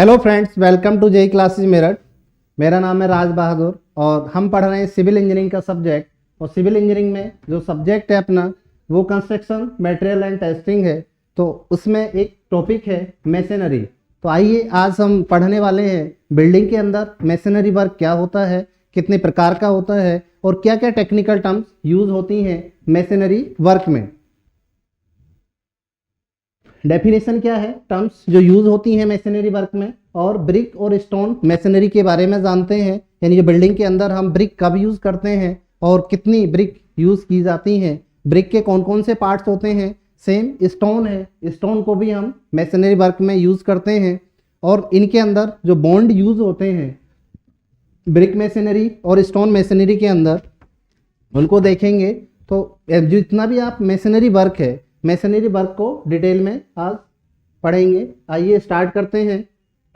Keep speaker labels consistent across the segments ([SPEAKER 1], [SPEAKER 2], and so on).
[SPEAKER 1] Hello friends, welcome to JEE classes Meerut. मेरा नाम है राज बहादुर और हम पढ़ रहे हैं सिविल इंजीनियरिंग का सब्जेक्ट। और सिविल इंजीनियरिंग में जो सब्जेक्ट है अपना वो कंस्ट्रक्शन मटेरियल एंड टेस्टिंग है। तो उसमें एक टॉपिक है मैसनरी। तो आइए आज हम पढ़ने वाले हैं बिल्डिंग के अंदर मैसनरी वर्क क्या होता है, कितने प्रकार का होता है और क्या क्या टेक्निकल टर्म्स यूज होती हैं मैसनरी वर्क में। डेफिनेशन क्या है, टर्म्स जो यूज होती हैं मैसनरी वर्क में, और ब्रिक और स्टोन मैसनरी के बारे में जानते हैं। यानी जो बिल्डिंग के अंदर हम ब्रिक कब यूज करते हैं और कितनी ब्रिक यूज की जाती हैं, ब्रिक के कौन कौन से पार्ट्स होते हैं। सेम स्टोन है, स्टोन को भी हम मैसनरी वर्क में यूज करते हैं और इनके अंदर जो बॉन्ड यूज होते हैं ब्रिक मैसनरी और स्टोन मैसनरी के अंदर, उनको देखेंगे। तो जितना भी आप मैसनरी वर्क है, मैसनरी वर्क को डिटेल में आज पढ़ेंगे। आइए स्टार्ट करते हैं।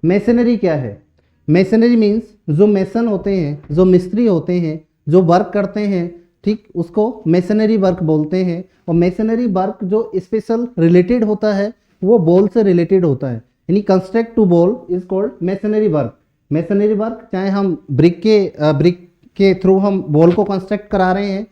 [SPEAKER 1] मैसनरी क्या है? मैसनरी मीन्स जो मैसन होते हैं, जो मिस्त्री होते हैं, जो वर्क करते हैं, ठीक, उसको मैसनरी वर्क बोलते हैं। और मैसनरी वर्क जो स्पेशल रिलेटेड होता है वो बॉल से रिलेटेड होता है। यानी construct to wall is called masonry work. Masonry work चाहे हम ब्रिक के थ्रू हम बॉल को कंस्ट्रक्ट करा रहे हैं,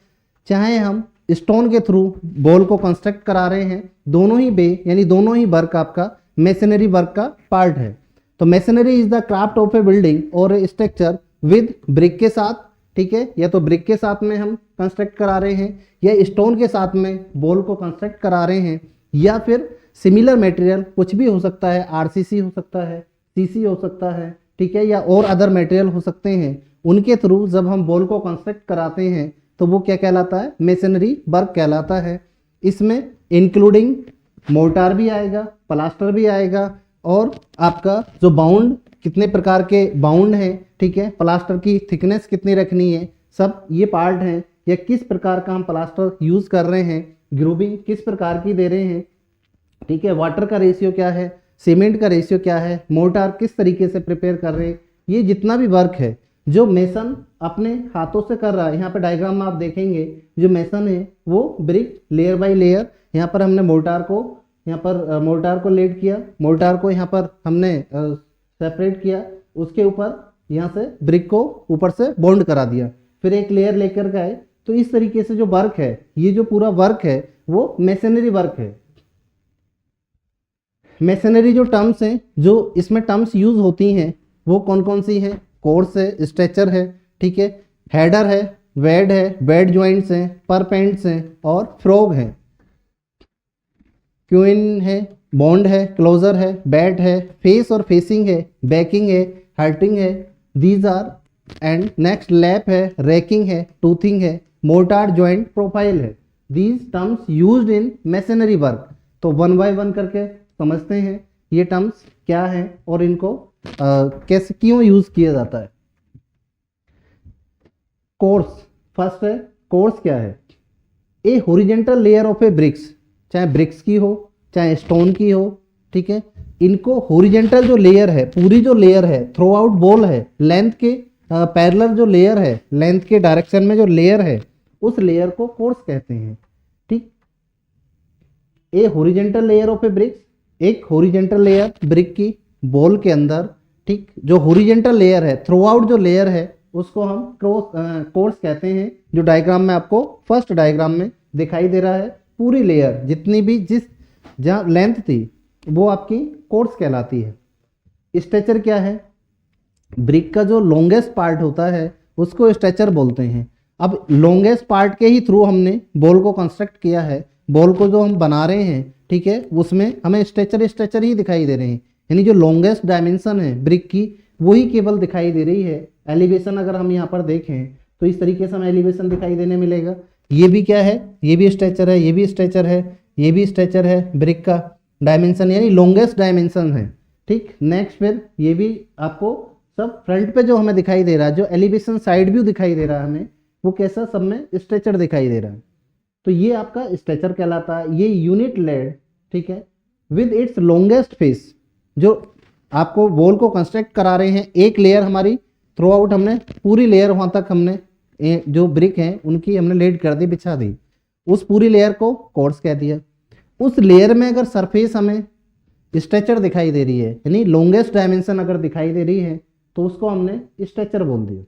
[SPEAKER 1] चाहे हम स्टोन के थ्रू बॉल को कंस्ट्रक्ट करा रहे हैं, दोनों ही यानी दोनों ही वर्क आपका मैसनरी वर्क का पार्ट है। तो masonry is the craft of A building और ए स्ट्रक्चर विद ब्रिक के साथ, ठीक है, या तो ब्रिक के साथ में हम कंस्ट्रक्ट करा रहे हैं या स्टोन के साथ में बॉल को कंस्ट्रक्ट करा रहे हैं, या फिर सिमिलर मटेरियल कुछ भी हो सकता है, आरसीसी हो सकता है, सीसी हो सकता है, ठीक है, या और अदर मटेरियल हो सकते हैं। उनके थ्रू जब हम बॉल को कंस्ट्रक्ट कराते हैं तो वो क्या कहलाता है? मैसनरी वर्क कहलाता है। इसमें इंक्लूडिंग मोर्टार भी आएगा, प्लास्टर भी आएगा, और आपका जो बाउंड, कितने प्रकार के बाउंड हैं, ठीक है, प्लास्टर की थिकनेस कितनी रखनी है, सब ये पार्ट हैं। या किस प्रकार का हम प्लास्टर यूज़ कर रहे हैं, ग्रूविंग किस प्रकार की दे रहे हैं, ठीक है, वाटर का रेशियो क्या है, सीमेंट का रेशियो क्या है, मोर्टार किस तरीके से प्रिपेयर कर रहे हैं, ये जितना भी वर्क है जो मेसन अपने हाथों से कर रहा है। यहाँ पर डायग्राम में आप देखेंगे जो मेसन है वो ब्रिक लेयर बाय लेयर, यहाँ पर हमने मोर्टार को लेड किया, मोर्टार को यहाँ पर हमने सेपरेट किया, उसके ऊपर यहाँ से ब्रिक को ऊपर से बॉन्ड करा दिया, फिर एक लेयर लेकर गए। तो इस तरीके से जो वर्क है, ये जो पूरा वर्क है वो मैसनरी वर्क है। मैसनरी जो टर्म्स हैं, जो इसमें टर्म्स यूज होती हैं वो कौन कौन सी हैं? कोर्स है, स्ट्रेचर है, ठीक है, हेडर है, वेड है, बेड ज्वाइंट्स हैं, परपेंट्स हैं और फ्रॉग हैं, क्यूइन है, बॉन्ड है, क्लोजर है, बैट है, फेस और फेसिंग है, बैकिंग है, हर्टिंग है, these are, and next lap है, रैकिंग है, टूथिंग है, मोर्टार जॉइंट प्रोफाइल है। These terms used in masonry work. तो वन बाय वन करके समझते हैं ये टर्म्स क्या है और इनको कैसे क्यों यूज किया जाता है। कोर्स, फर्स्ट है कोर्स क्या है? A horizontal layer of a bricks, चाहे ब्रिक्स की हो चाहे स्टोन की हो, ठीक है, इनको हॉरिजेंटल जो लेयर है, पूरी जो लेयर है, थ्रू आउट बॉल है, लेंथ के पैरेलल जो लेयर है, लेंथ के डायरेक्शन में जो लेयर है, उस लेयर को कोर्स कहते हैं। ठीक, a horizontal layer of a bricks, एक हॉरिजेंटल लेयर ब्रिक की बॉल के अंदर, ठीक, जो हॉरिजेंटल लेयर है, थ्रू आउट जो लेयर है, उसको हम कोर्स कहते हैं। जो डायग्राम में आपको फर्स्ट डायग्राम में दिखाई दे रहा है, पूरी लेयर जितनी भी जहाँ लेंथ थी वो आपकी कोर्स कहलाती है। स्ट्रेचर क्या है? ब्रिक का जो लॉन्गेस्ट पार्ट होता है उसको स्ट्रेचर बोलते हैं। अब लॉन्गेस्ट पार्ट के ही थ्रू हमने बॉल को कंस्ट्रक्ट किया है, बॉल को जो हम बना रहे हैं, ठीक है, उसमें हमें स्ट्रेचर ही दिखाई दे रहे हैं। यानी जो लॉन्गेस्ट डायमेंशन है ब्रिक की वही केवल दिखाई दे रही है। एलिवेशन अगर हम यहाँ पर देखें तो इस तरीके से हमें एलिवेशन दिखाई देने मिलेगा। ये भी क्या है? ये भी स्ट्रेचर है, ये भी स्ट्रेचर है, ये भी स्ट्रेचर है, ब्रिक का डायमेंशन यानी लॉन्गेस्ट डायमेंशन है। ठीक, नेक्स्ट फिर ये भी आपको सब फ्रंट पे जो हमें दिखाई दे रहा है, जो एलिवेशन साइड व्यू दिखाई दे रहा है हमें, वो कैसा? सब में स्ट्रेचर दिखाई दे रहा है। तो ये आपका स्ट्रेचर कहलाता है। ये यूनिट लेड, ठीक है, विद इट्स लॉन्गेस्ट फेस, जो आपको वॉल को कंस्ट्रक्ट करा रहे हैं, एक लेयर हमारी थ्रू आउट, हमने पूरी लेयर वहाँ तक हमने जो ब्रिक हैं उनकी हमने लेड कर दी, बिछा दी, उस पूरी लेयर को कोर्स कह दिया। उस लेयर में अगर सरफेस हमें स्ट्रेचर दिखाई दे रही है, यानी लॉन्गेस्ट डायमेंशन अगर दिखाई दे रही है तो उसको हमने स्ट्रेचर बोल दिया।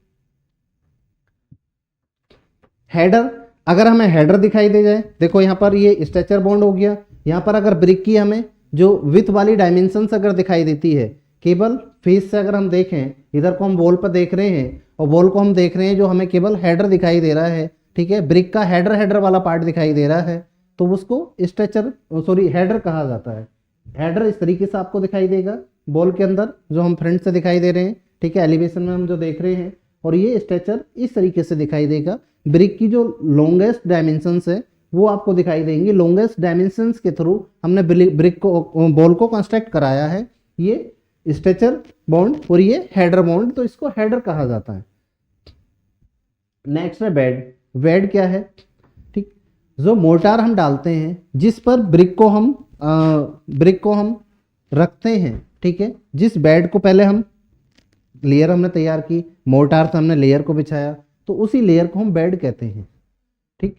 [SPEAKER 1] हेडर, अगर हमें हेडर दिखाई दे जाए, देखो यहाँ पर ये स्ट्रेचर बॉन्ड हो गया। यहाँ पर अगर ब्रिक की हमें जो विथ वाली डायमेंशंस अगर दिखाई देती है, केवल फेस से अगर हम देखें, इधर को हम वॉल पर देख रहे हैं और वॉल को हम देख रहे हैं, जो हमें केवल हेडर दिखाई दे रहा है, ठीक है, ब्रिक का हेडर वाला पार्ट दिखाई दे रहा है, तो उसको स्ट्रेचर सॉरी हेडर कहा जाता है। हेडर इस तरीके से आपको दिखाई देगा बॉल के अंदर, जो हम फ्रंट से दिखाई दे रहे हैं, ठीक है, एलिवेशन में हम जो देख रहे हैं, और ये स्ट्रेचर इस तरीके से दिखाई देगा। ब्रिक की जो लॉन्गेस्ट डायमेंशंस है वो आपको दिखाई देंगी। लॉन्गेस्ट डायमेंशंस के थ्रू हमने ब्रिक को बॉल को कंस्ट्रक्ट कराया है, ये स्ट्रेचर बॉन्ड और ये हेडर बॉन्ड, तो इसको हेडर कहा जाता है। नेक्स्ट है बेड। बेड क्या है, ठीक, जो मोर्टार हम डालते हैं जिस पर ब्रिक को हम रखते हैं, ठीक है, जिस बेड को पहले हम लेयर हमने तैयार की, मोर्टार से हमने लेयर को बिछाया, तो उसी लेयर को हम बेड कहते हैं, ठीक।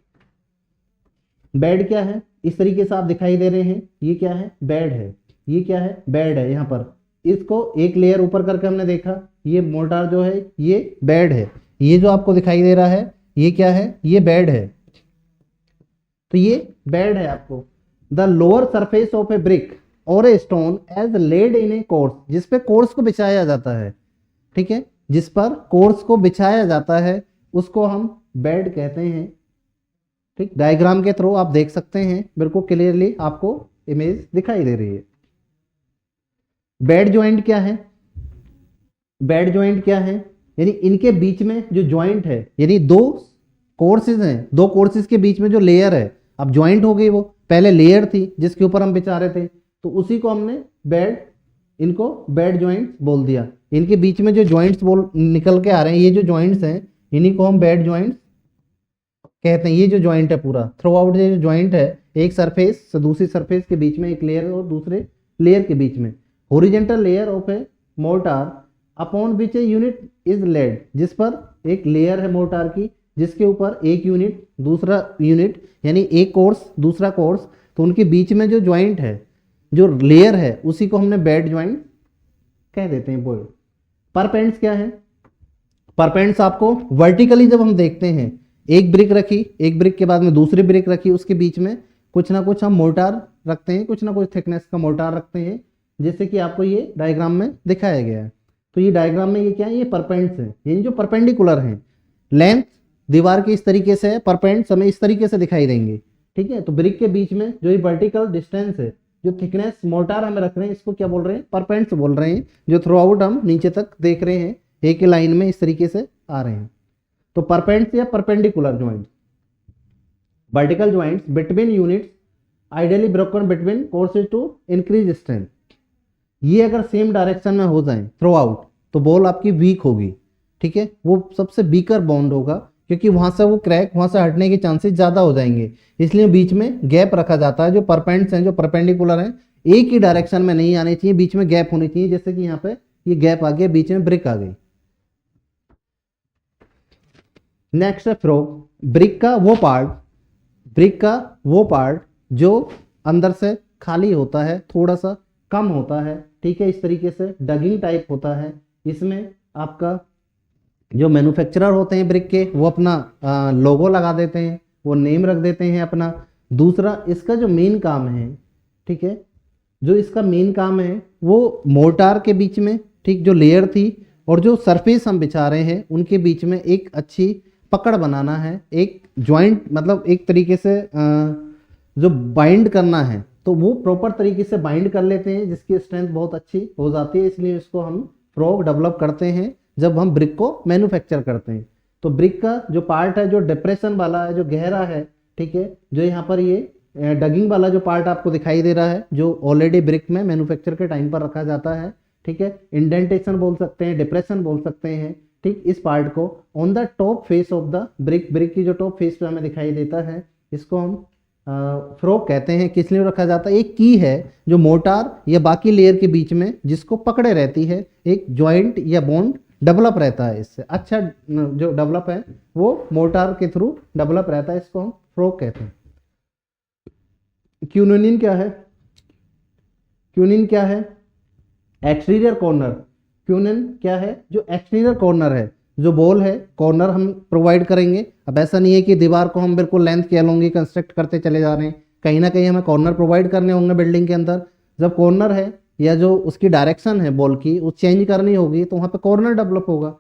[SPEAKER 1] बेड क्या है, इस तरीके से आप दिखाई दे रहे हैं, ये क्या है, बेड है, ये क्या है, बेड है। यहाँ पर इसको एक लेयर ऊपर करके हमने देखा, ये मोर्टार जो है ये बेड है, ये जो आपको दिखाई दे रहा है ये क्या है, ये बेड है, तो ये बेड है आपको। The lower surface of a brick और a stone as laid in a course, जिस पे कोर्स को बिछाया जाता है, ठीक है, जिस पर कोर्स को बिछाया जाता है उसको हम बेड कहते हैं, ठीक। डायग्राम के थ्रू आप देख सकते हैं, बिल्कुल क्लियरली आपको इमेज दिखाई दे रही है। बेड ज्वाइंट क्या है, बेड ज्वाइंट क्या है, यानी इनके बीच में जो ज्वाइंट है, यानी दो कोर्सेज हैं, दो कोर्सेज के बीच में जो लेयर है, अब ज्वाइंट हो गई, वो पहले लेयर थी जिसके ऊपर हम बिछा रहे थे, तो उसी को हमने बेड, इनको बेड ज्वाइंट्स बोल दिया। इनके बीच में जो ज्वाइंट्स निकल के आ रहे हैं, ये जो ज्वाइंट्स हैं इन्हीं को हम बेड ज्वाइंट्स कहते हैं। ये जो ज्वाइंट है पूरा थ्रू आउट, ये जो ज्वाइंट है, एक सरफेस से दूसरी सरफेस के बीच में, एक लेयर और दूसरे लेयर के बीच में, horizontal layer of a mortar upon which a unit is laid, जिस पर एक लेयर है मोर्टार की, जिसके ऊपर एक यूनिट दूसरा यूनिट, यानी एक कोर्स दूसरा कोर्स, तो उनके बीच में जो ज्वाइंट है, जो लेयर है, उसी को हमने बेड ज्वाइंट कह देते हैं, बोल। परपेंट्स क्या है, परपेंट्स आपको वर्टिकली जब हम देखते हैं, एक ब्रिक रखी, एक ब्रिक के बाद में दूसरी ब्रिक रखी, उसके बीच में कुछ ना कुछ हम मोर्टार रखते हैं, कुछ ना कुछ थिकनेस का मोर्टार रखते हैं, जैसे कि आपको ये डायग्राम में दिखाया गया है। तो ये डायग्राम में ये क्या है, ये परपेंट्स हैं, ये जो परपेंडिकुलर हैं, लेंथ दीवार की इस तरीके से है, परपेंट्स हमें इस तरीके से दिखाई देंगे, ठीक है। तो ब्रिक के बीच में जो ये वर्टिकल डिस्टेंस है, जो थिकनेस मोर्टार हमें रख रहे हैं, इसको क्या बोल रहे हैं, परपेंट्स बोल रहे हैं, जो थ्रू आउट हम नीचे तक देख रहे हैं, एक ही लाइन में इस तरीके से आ रहे हैं। तो परपेंट्स या perpendicular joint, vertical joints between units ideally broken between courses to increase strength. ये अगर सेम डायरेक्शन में हो जाए थ्रू आउट, तो बॉल आपकी वीक होगी, ठीक है, वो सबसे वीकर बॉन्ड होगा, क्योंकि वहां से वो क्रैक, वहां से हटने के चांसेस ज्यादा हो जाएंगे, इसलिए बीच में गैप रखा जाता है। जो परपेंट्स हैं, जो परपेंडिकुलर हैं, एक ही डायरेक्शन में नहीं आने चाहिए, बीच में गैप होनी चाहिए, जैसे कि यहाँ पे ये गैप आ गया, बीच में ब्रिक आ गई। नेक्स्ट है फ्रोग। ब्रिक का वो पार्ट जो अंदर से खाली होता है, थोड़ा सा कम होता है, ठीक है, इस तरीके से डगिंग टाइप होता है। इसमें आपका जो मैन्युफैक्चरर होते हैं ब्रिक के, वो अपना लोगो लगा देते हैं, वो नेम रख देते हैं अपना। दूसरा, इसका जो मेन काम है, ठीक है, जो इसका मेन काम है वो मोर्टार के बीच में, ठीक, जो लेयर थी और जो सरफेस हम बिछा रहे हैं, उनके बीच में एक अच्छी पकड़ बनाना है, एक जॉइंट, मतलब एक तरीके से जो बाइंड करना है, तो वो प्रॉपर तरीके से बाइंड कर लेते हैं, जिसकी स्ट्रेंथ बहुत अच्छी हो जाती है। इसलिए इसको हम फ्रॉग डेवलप करते हैं जब हम ब्रिक को मैन्युफैक्चर करते हैं। तो ब्रिक का जो पार्ट है, जो डिप्रेशन वाला है, जो गहरा है, ठीक है, जो यहाँ पर ये डगिंग वाला जो पार्ट आपको दिखाई दे रहा है, जो ऑलरेडी ब्रिक में मैन्युफैक्चर के टाइम पर रखा जाता है, ठीक है, इंडेंटेशन बोल सकते हैं, डिप्रेशन बोल सकते हैं, ठीक। इस पार्ट को on the top face of the brick की जो टॉप फेस पे हमें दिखाई देता है, इसको हम फ्रॉग कहते हैं। किस लिए रखा जाता है, एक की है जो मोर्टार या बाकी लेयर के बीच में जिसको पकड़े रहती है, एक ज्वाइंट या बॉन्ड डेवलप रहता है। इससे अच्छा जो डेवलप है वो मोर्टार के थ्रू डेवलप रहता है, इसको हम फ्रॉग कहते हैं। क्यूनोनिन क्या है, क्यूनिन क्या है? Exterior corner. क्यूनिन क्या है? जो एक्सटीरियर कॉर्नर है, जो बॉल है, कॉर्नर हम प्रोवाइड करेंगे। अब ऐसा नहीं है कि दीवार को हम बिल्कुल लेंथ के अलोंग ही कंस्ट्रक्ट करते चले जा रहे हैं, कहीं ना कहीं हमें कॉर्नर प्रोवाइड करने होंगे बिल्डिंग के अंदर। जब कॉर्नर है या जो उसकी डायरेक्शन है बॉल की वो चेंज करनी होगी तो वहाँ पे कॉर्नर डेवलप होगा।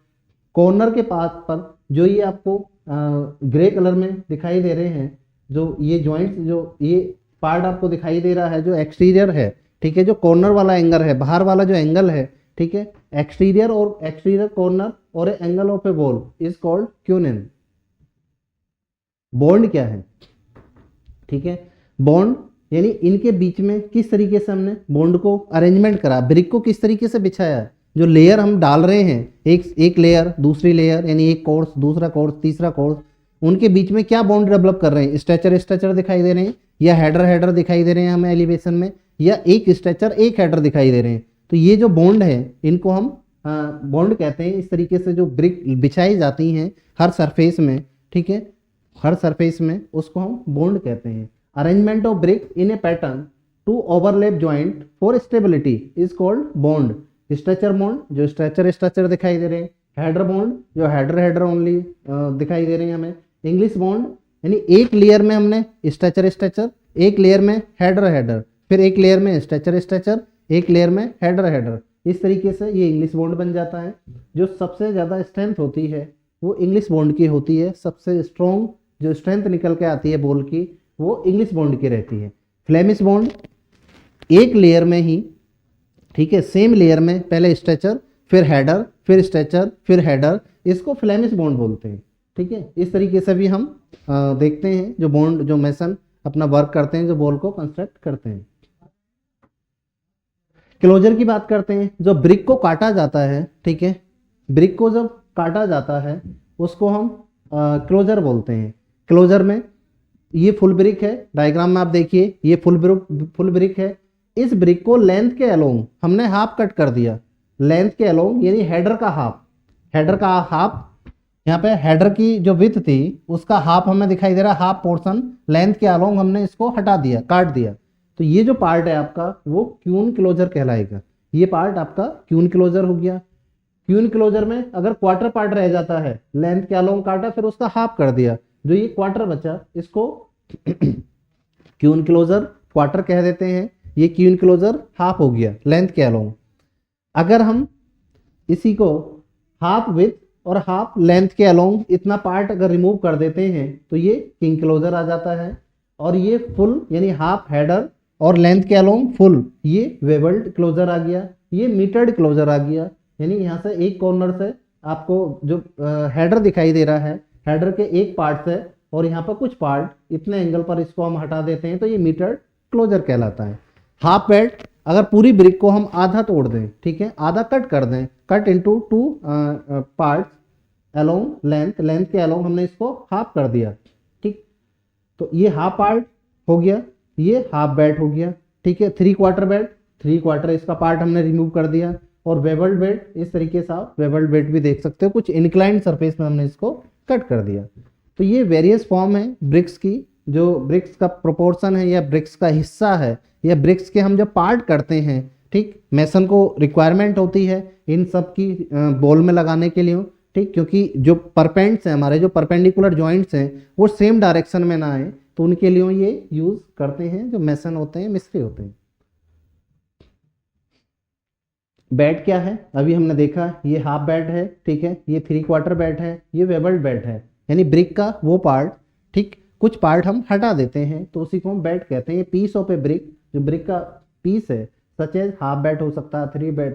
[SPEAKER 1] कॉर्नर के पास पर जो ये आपको ग्रे कलर में दिखाई दे रहे हैं, जो ये जॉइंट्स, जो ये पार्ट आपको दिखाई दे रहा है जो एक्सटीरियर है, ठीक है, जो कॉर्नर वाला एंगल है, बाहर वाला जो एंगल है, ठीक है, एक्सटीरियर और एक्सटीरियर कॉर्नर और angle of A ball is called quinine. Bond क्या है? ठीक है, बॉन्ड यानी इनके बीच में किस तरीके से हमने बॉन्ड को अरेंजमेंट करा, ब्रिक को किस तरीके से बिछाया, जो लेयर हम डाल रहे हैं, एक लेयर दूसरी लेयर, यानी एक कोर्स दूसरा कोर्स तीसरा कोर्स, उनके बीच में क्या बॉन्ड डेवलप कर रहे हैं? स्ट्रेचर दिखाई दे रहे हैं, या हेडर दिखाई दे रहे हैं हमें एलिवेशन में, या एक स्ट्रेचर एक हेडर दिखाई दे रहे हैं। तो ये जो बॉन्ड है इनको हम बॉन्ड कहते हैं। इस तरीके से जो ब्रिक बिछाई जाती हैं हर सरफेस में, ठीक है, हर सरफेस में, उसको हम बॉन्ड कहते हैं। Arrangement of brick in a pattern to overlap joint for stability is called bond. Stretcher bond, जो स्ट्रेचर दिखाई दे रहे हैं, हेडर बॉन्ड, जो हेडर ओनली दिखाई दे रहे हैं हमें, इंग्लिश बॉन्ड, यानी एक लेयर में हमने स्ट्रेचर, एक लेयर में हेडर, फिर एक लेयर में स्ट्रेचर, एक लेयर में हेडर। इस तरीके से ये इंग्लिश बॉन्ड बन जाता है। जो सबसे ज़्यादा स्ट्रेंथ होती है वो इंग्लिश बॉन्ड की होती है। सबसे स्ट्रॉन्ग जो स्ट्रेंथ निकल के आती है बॉल की वो इंग्लिश बॉन्ड की रहती है। फ्लेमिश बॉन्ड एक लेयर में ही, ठीक है, सेम लेयर में पहले स्ट्रेचर, फिर हेडर, फिर स्ट्रेचर, फिर हेडर, इसको फ्लेमिश बॉन्ड बोलते हैं। ठीक है, इस तरीके से भी हम देखते हैं जो बॉन्ड, जो मेसन अपना वर्क करते हैं, जो बॉल को कंस्ट्रक्ट करते हैं। क्लोजर की बात करते हैं। जो ब्रिक को काटा जाता है, ठीक है, ब्रिक को जब काटा जाता है उसको हम क्लोजर बोलते हैं। क्लोजर में ये फुल ब्रिक है, डायग्राम में आप देखिए ये फुल ब्रिक है। इस ब्रिक को लेंथ के अलोंग हमने हाफ कट कर दिया, लेंथ के अलोंग, यानी हेडर का हाफ, यहाँ पे हेडर की जो विड्थ थी उसका हाफ हमें दिखाई दे रहा है, हाफ पोर्शन लेंथ के अलोंग हमने इसको हटा दिया, काट दिया। तो ये जो पार्ट है आपका वो क्यून क्लोजर कहलाएगा। ये पार्ट आपका क्यून क्लोजर हो गया। क्यून क्लोजर में अगर क्वार्टर पार्ट रह जाता है, लेंथ के अलोंग काटा फिर उसका हाफ कर दिया, जो ये क्वार्टर बचा इसको क्यून क्लोजर क्वार्टर कह देते हैं। ये क्यून क्लोजर हाफ हो गया लेंथ के अलोंग। अगर हम इसी को हाफ विड्थ और हाफ लेंथ के अलोंग इतना पार्ट अगर रिमूव कर देते हैं तो ये किंग क्लोजर आ जाता है। और ये फुल यानी हाफ हेडर और लेंथ के अलोंग फुल, ये वेबल्ड क्लोजर आ गया। ये मीटर्ड क्लोजर आ गया, यानी यहाँ से एक कॉर्नर से आपको जो हेडर दिखाई दे रहा है, हेडर के एक पार्ट से और यहाँ पर कुछ पार्ट इतने एंगल पर इसको हम हटा देते हैं तो ये मीटर्ड क्लोजर कहलाता है। हाफ बेड, अगर पूरी ब्रिक को हम आधा तोड़ दें, ठीक है, आधा कट कर दें, cut into 2 parts along length के अलोंग हमने इसको हाफ कर दिया, ठीक, तो ये हाफ पार्ट हो गया, ये हाफ बेड हो गया। ठीक है, 3/4 बेड, 3/4 इसका पार्ट हमने रिमूव कर दिया। और वेबल्ड बेड, इस तरीके से आप वेबल्ड बेड भी देख सकते हो, कुछ इंक्लाइंड सरफेस में हमने इसको कट कर दिया। तो ये वेरियस फॉर्म है ब्रिक्स की, जो ब्रिक्स का प्रोपोर्शन है या ब्रिक्स का हिस्सा है या ब्रिक्स के हम जब पार्ट करते हैं, ठीक, मेसन को रिक्वायरमेंट होती है इन सब की बॉल में लगाने के लिए, ठीक, क्योंकि जो परपेंड्स हैं हमारे, जो परपेंडिकुलर जॉइंट्स हैं वो सेम डायरेक्शन में ना आए, तो उनके लिए ये यूज करते हैं जो मेसन होते हैं, मिस्त्री होते हैं। बेड क्या है? अभी हमने देखा ये हाफ बेड है, ठीक है, ये 3/4 बेड है, ये वेबल्ड बेड है, यानी ब्रिक का वो पार्ट, ठीक, कुछ पार्ट हम हटा देते हैं तो उसी को हम बेड कहते हैं। ये पीस ऑफ ए ब्रिक, जो ब्रिक का पीस है, सच एज हाफ बेड हो सकता है,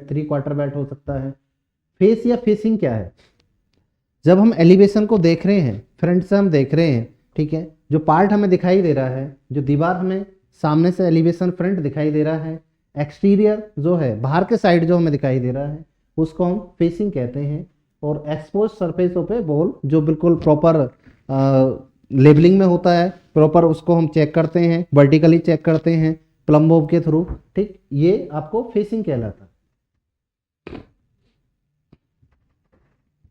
[SPEAKER 1] 3/4 बेड हो सकता है। फेस या फेसिंग क्या है? जब हम एलिवेशन को देख रहे हैं, फ्रंट से हम देख रहे हैं, ठीक है, जो पार्ट हमें दिखाई दे रहा है, जो दीवार हमें सामने से एलिवेशन फ्रंट दिखाई दे रहा है, एक्सटीरियर जो है बाहर के साइड जो हमें दिखाई दे रहा है उसको हम फेसिंग कहते हैं। और expose surface of A ball, जो बिल्कुल प्रॉपर लेबलिंग में होता है, प्रॉपर उसको हम चेक करते हैं, वर्टिकली चेक करते हैं प्लम बॉब के थ्रू, ठीक, ये आपको फेसिंग कहलाता है।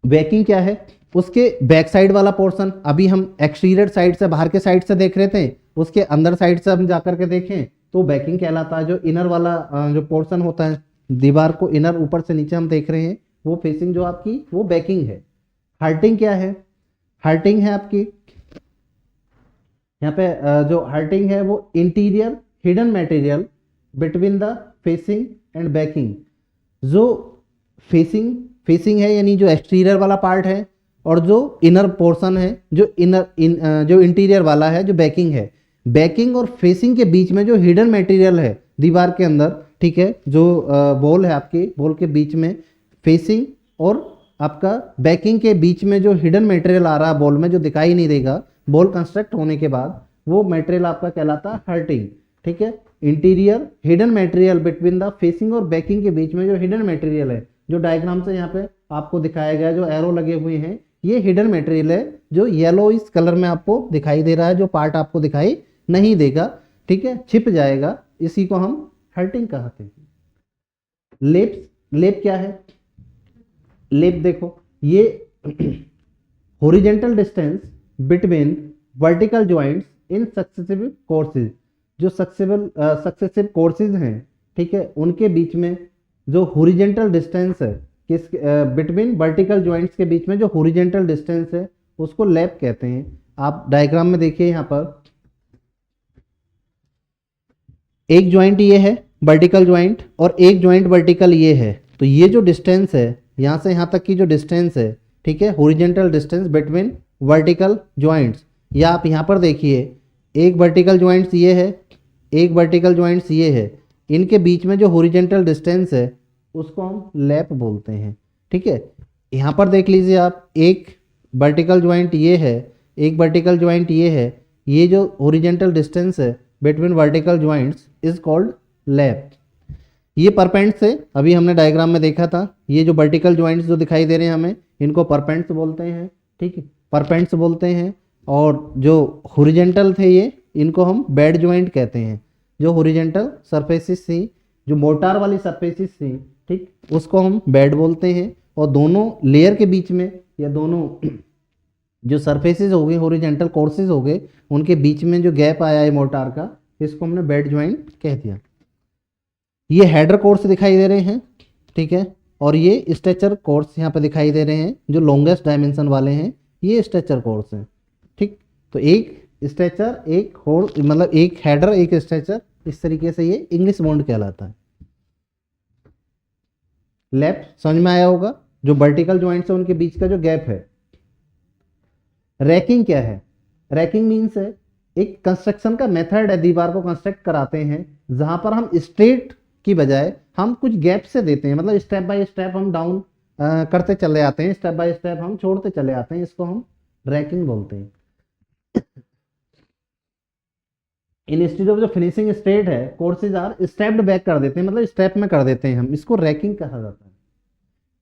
[SPEAKER 1] बैकिंग क्या है? उसके बैक साइड वाला पोर्शन, अभी हम एक्सटीरियर साइड से, बाहर के साइड से देख रहे थे, उसके अंदर साइड से हम जाकर के देखें तो बैकिंग कहलाता है। जो इनर वाला जो पोर्शन होता है दीवार को इनर ऊपर से नीचे हम देख रहे हैं वो फेसिंग जो आपकी वो बैकिंग है। हार्टिंग क्या है? हार्टिंग है आपकी यहाँ पे जो हार्टिंग है वो interior hidden material between the facing and banking. जो फेसिंग है यानी जो एक्सटीरियर वाला पार्ट है, और जो इनर पोर्शन है जो जो इंटीरियर वाला है जो बैकिंग है। बैकिंग और फेसिंग के बीच में जो हिडन मटेरियल है दीवार के अंदर, ठीक है, जो बॉल है आपकी बॉल के बीच में फेसिंग और आपका बैकिंग के बीच में जो हिडन मटेरियल आ रहा है बॉल में जो दिखाई नहीं देगा बॉल कंस्ट्रक्ट होने के बाद, वो मटेरियल आपका कहलाता है हर्टिंग। ठीक है, interior hidden material between the facing और बैकिंग के बीच में जो हिडन मटेरियल है, जो डायग्राम से यहाँ पे आपको दिखाया गया जो एरो लगे हुए हैं, ये हिडन मटेरियल है जो येलो इस कलर में आपको दिखाई दे रहा है, जो पार्ट आपको दिखाई नहीं देगा, ठीक है, छिप जाएगा, इसी को हम हर्टिंग कहते हैं। लेप क्या है? लेप देखो, ये horizontal distance between vertical joints in successive courses. जो सक्सेसिव कोर्सेज हैं, ठीक है, उनके बीच में जो हॉरिजॉन्टल डिस्टेंस है किस बिटवीन वर्टिकल जॉइंट्स के बीच में जो हॉरिजॉन्टल डिस्टेंस है उसको लैप कहते हैं। आप डायग्राम में देखिए यहाँ पर एक जॉइंट ये है वर्टिकल जॉइंट और एक जॉइंट वर्टिकल ये है, तो ये जो डिस्टेंस है यहाँ से यहाँ तक की जो डिस्टेंस है, ठीक है, horizontal distance between vertical joints, या आप यहाँ पर देखिए एक वर्टिकल जॉइंट्स ये है, एक वर्टिकल जॉइंट्स ये है, इनके बीच में जो हॉरिजॉन्टल डिस्टेंस है उसको हम लैप बोलते हैं। ठीक है, यहाँ पर देख लीजिए आप, एक वर्टिकल जॉइंट ये है, एक वर्टिकल जॉइंट ये है, ये जो हॉरिजॉन्टल डिस्टेंस है between vertical joints is called lap. ये परपेंट से अभी हमने डायग्राम में देखा था, ये जो वर्टिकल जॉइंट्स जो दिखाई दे रहे हैं हमें, इनको परपेंट्स बोलते हैं। ठीक है, परपेंट्स बोलते हैं, और जो हॉरिजॉन्टल थे ये, इनको हम बेड जॉइंट कहते हैं। जो हॉरिजॉन्टल सरफेसिस थी, जो मोर्टार वाली सरफेसिस थी, ठीक, उसको हम बेड बोलते हैं, और दोनों लेयर के बीच में या दोनों जो सरफेसेस हो गए हॉरिजॉन्टल कोर्सेज हो गए उनके बीच में जो गैप आया है मोर्टार का, इसको हमने बेड जॉइंट कह दिया। ये हेडर कोर्स दिखाई दे रहे हैं, ठीक है, और ये स्ट्रेचर कोर्स यहाँ पे दिखाई दे रहे हैं जो लॉन्गेस्ट डायमेंशन वाले हैं, ये स्ट्रेचर कोर्स हैं। ठीक, तो एक स्ट्रेचर एक होर मतलब एक हेडर एक स्ट्रेचर, इस तरीके से ये इंग्लिश बॉन्ड कहलाता है। लैप समझ में आया होगा, जो वर्टिकल जॉइंट्स है उनके बीच का जो गैप है। रैकिंग क्या है? रैकिंग मीन्स है एक कंस्ट्रक्शन का मेथड है, दीवार को कंस्ट्रक्ट कराते हैं जहां पर हम स्ट्रेट की बजाय हम कुछ गैप से देते हैं, मतलब स्टेप बाय स्टेप हम डाउन करते चले आते हैं, स्टेप बाय स्टेप हम छोड़ते चले आते हैं, इसको हम रैकिंग बोलते हैं। इंस्टेड ऑफ जो फिनिशिंग स्ट्रेट है, कोर्सेज आर स्टेप्ड बैक कर देते हैं, मतलब स्टेप में कर देते हैं हम, इसको रैकिंग कहा जाता है।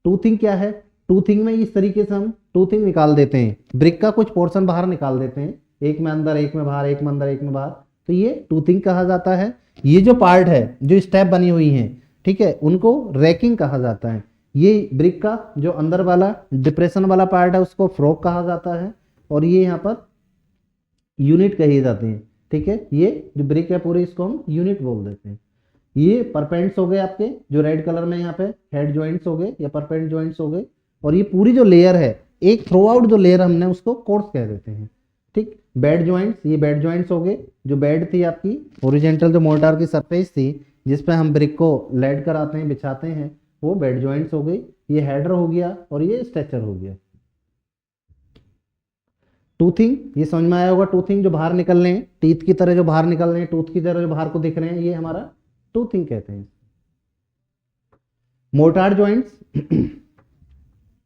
[SPEAKER 1] टूथिंग क्या है? टूथिंग में इस तरीके से हम टूथिंग निकाल देते हैं, ब्रिक का कुछ पोर्शन बाहर निकाल देते हैं, एक में अंदर एक में बाहर, एक में अंदर एक में बाहर, तो ये टूथिंग कहा जाता है। ये जो पार्ट है जो स्टेप बनी हुई है, ठीक है, उनको रैकिंग कहा जाता है। ये ब्रिक का जो अंदर वाला डिप्रेशन वाला पार्ट है उसको फ्रॉक कहा जाता है, और ये यहाँ पर यूनिट कही जाती है। ठीक है, ये जो ब्रिक है पूरी, इसको हम यूनिट बोल देते हैं। ये परपेंट्स हो गए आपके, जो रेड कलर में यहाँ पे हेड जॉइंट्स हो गए या परपेंट जॉइंट्स हो गए, और ये पूरी जो लेयर है, एक थ्रो आउट जो लेयर हमने उसको कोर्स कह देते हैं। ठीक, बेड जॉइंट्स, ये बेड जॉइंट्स हो गए, जो बेड थी आपकी हॉरिजॉन्टल जो मोर्टार की सरफेस थी जिस पे हम ब्रिक को लेड कराते हैं, बिछाते हैं, वो बेड जॉइंट्स हो गई। ये हेडर हो गया और ये स्ट्रेचर हो गया। टूथिंग, ये समझ में आया होगा, टूथिंग जो बाहर निकल रहे हैं, टीथ की तरह जो बाहर निकल रहे हैं, टूथ की तरह जो बाहर को दिख रहे हैं, ये हमारा टूथिंग कहते हैं। मोर्टार जॉइंट्स,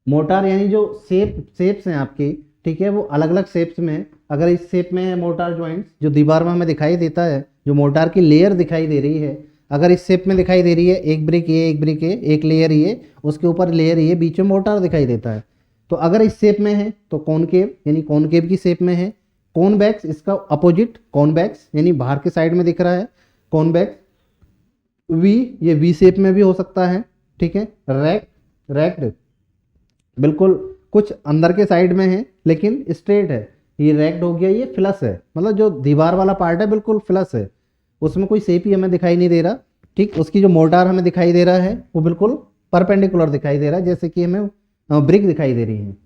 [SPEAKER 1] मोर्टार यानी जो शेप्स हैं आपकी, ठीक है, वो अलग अलग शेप्स में, अगर इस शेप में है मोर्टार जॉइंट्स जो दीवार में हमें दिखाई देता है, जो मोर्टार की लेयर दिखाई दे रही है, अगर इस शेप में दिखाई दे रही है, एक ब्रिक ये, एक ब्रिक ये, एक लेयर ये, उसके ऊपर लेयर ये, बीच में मोर्टार दिखाई देता है। तो अगर इस शेप में है तो कॉनकेव, यानी कॉनकेव की शेप में है। कॉनवेक्स इसका अपोजिट, कॉनवेक्स यानी बाहर के साइड में दिख रहा है कॉनवेक्स। वी, ये वी शेप में भी हो सकता है। ठीक है, रैक्ड बिल्कुल कुछ अंदर के साइड में है लेकिन स्ट्रेट है, ये रैक्ड हो गया। ये फ्लश है, मतलब जो दीवार वाला पार्ट है बिल्कुल फ्लश है। उसमें कोई शेप ही हमें दिखाई नहीं दे रहा, ठीक। उसकी जो मोर्टार हमें दिखाई दे रहा है वो बिल्कुल परपेंडिकुलर दिखाई दे रहा है, जैसे कि हमें ब्रिक दिखाई दे रही है।